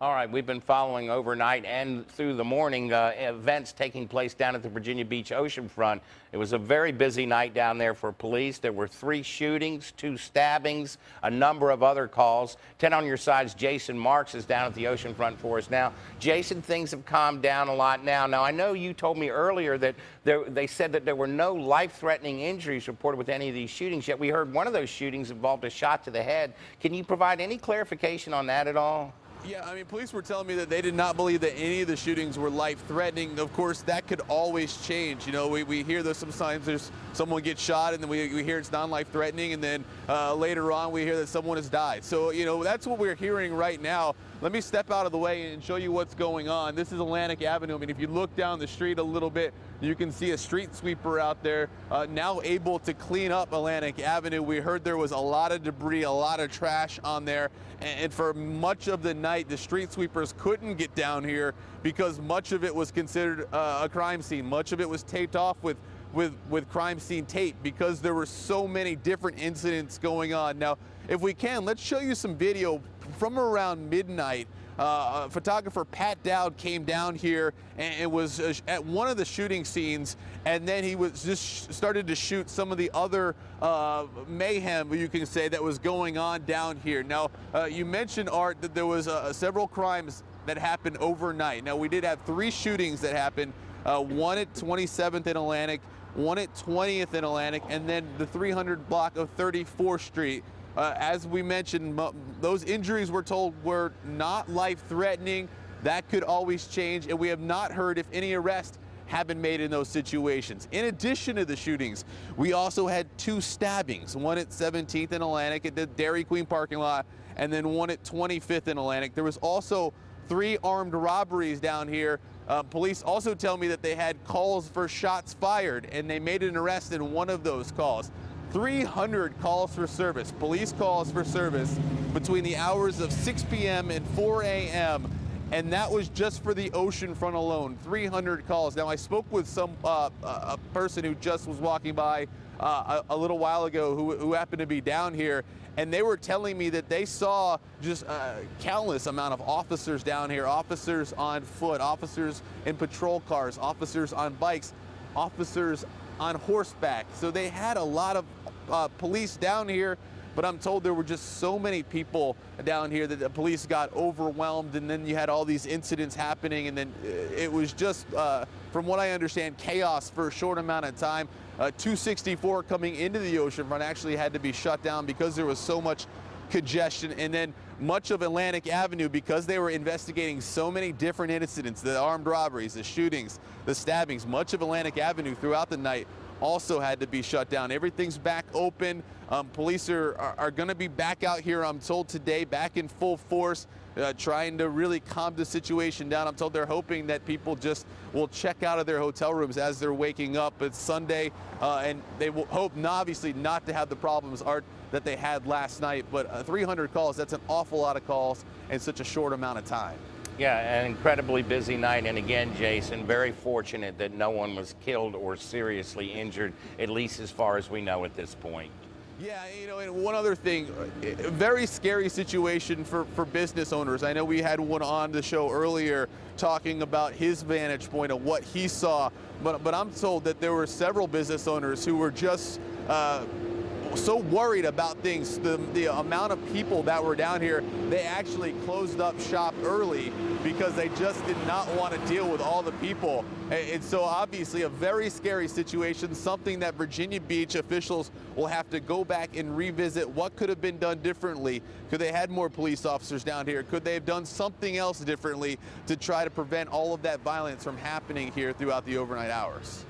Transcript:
All right, we've been following overnight and through the morning events taking place down at the Virginia Beach Oceanfront. It was a very busy night down there for police. There were 3 shootings, 2 stabbings, a number of other calls. 10 on your side's Jason Marks is down at the Oceanfront for us now. Jason, things have calmed down a lot now. Now, I know you told me earlier that they said that there were no life-threatening injuries reported with any of these shootings, yet we heard one of those shootings involved a shot to the head. Can you provide any clarification on that at all? Yeah, I mean, police were telling me that they did not believe that any of the shootings were life-threatening. Of course, that could always change. You know, we hear there's sometimes there's someone gets shot, and then we hear it's non-life-threatening, and then later on we hear that someone has died. So, you know, that's what we're hearing right now. Let me step out of the way and show you what's going on. This is Atlantic Avenue. I mean, if you look down the street a little bit, you can see a street sweeper out there now able to clean up Atlantic Avenue. We heard there was a lot of debris, a lot of trash on there, and for much of the night, the street sweepers couldn't get down here because much of it was considered a crime scene. Much of it was taped off with crime scene tape because there were so many different incidents going on. Now, if we can, let's show you some video from around midnight. Photographer Pat Dowd came down here and it was at one of the shooting scenes, and then he was just started to shoot some of the other mayhem, you can say, that was going on down here. Now, you mentioned, Art, that there was several crimes that happened overnight. Now, we did have 3 shootings that happened, one at 27th and Atlantic, one at 20th and Atlantic, and then the 300 block of 34th Street. As we mentioned, those injuries we're told were not life-threatening. That could always change, and we have not heard if any arrests have been made in those situations. In addition to the shootings, we also had 2 stabbings, one at 17th and Atlantic at the Dairy Queen parking lot, and then one at 25th and Atlantic. There was also 3 armed robberies down here. Police also tell me that they had calls for shots fired, and they made an arrest in one of those calls. 300 calls for service, police calls for service between the hours of 6 p.m. and 4 a.m. And that was just for the Oceanfront alone, 300 calls. Now, I spoke with a person who just was walking by a little while ago who happened to be down here, and they were telling me that they saw just a countless amount of officers down here, officers on foot, officers in patrol cars, officers on bikes, officers on horseback. So they had a lot of police down here, but I'm told there were just so many people down here that the police got overwhelmed, and then you had all these incidents happening, and then it was just, from what I understand, chaos for a short amount of time. 264 coming into the Oceanfront actually had to be shut down because there was so much congestion, and then much of Atlantic Avenue, because they were investigating so many different incidents, the armed robberies, the shootings, the stabbings, much of Atlantic Avenue throughout the night also had to be shut down. Everything's back open. Police are going to be back out here, I'm told, today, back in full force, trying to really calm the situation down. I'm told they're hoping that people just will check out of their hotel rooms as they're waking up. It's Sunday, and they will hope, obviously, not to have the problems, Art, that they had last night. But 300 calls, that's an awful lot of calls in such a short amount of time. Yeah, an incredibly busy night. And again, Jason, very fortunate that no one was killed or seriously injured, at least as far as we know at this point. Yeah, you know, and one other thing, a very scary situation for business owners. I know we had one on the show earlier talking about his vantage point of what he saw, but I'm told that there were several business owners who were just so worried about things, the amount of people that were down here. They actually closed up shop early because they just did not want to deal with all the people. And so obviously a very scary situation, something that Virginia Beach officials will have to go back and revisit. What could have been done differently? Could they had more police officers down here? Could they have done something else differently to try to prevent all of that violence from happening here throughout the overnight hours?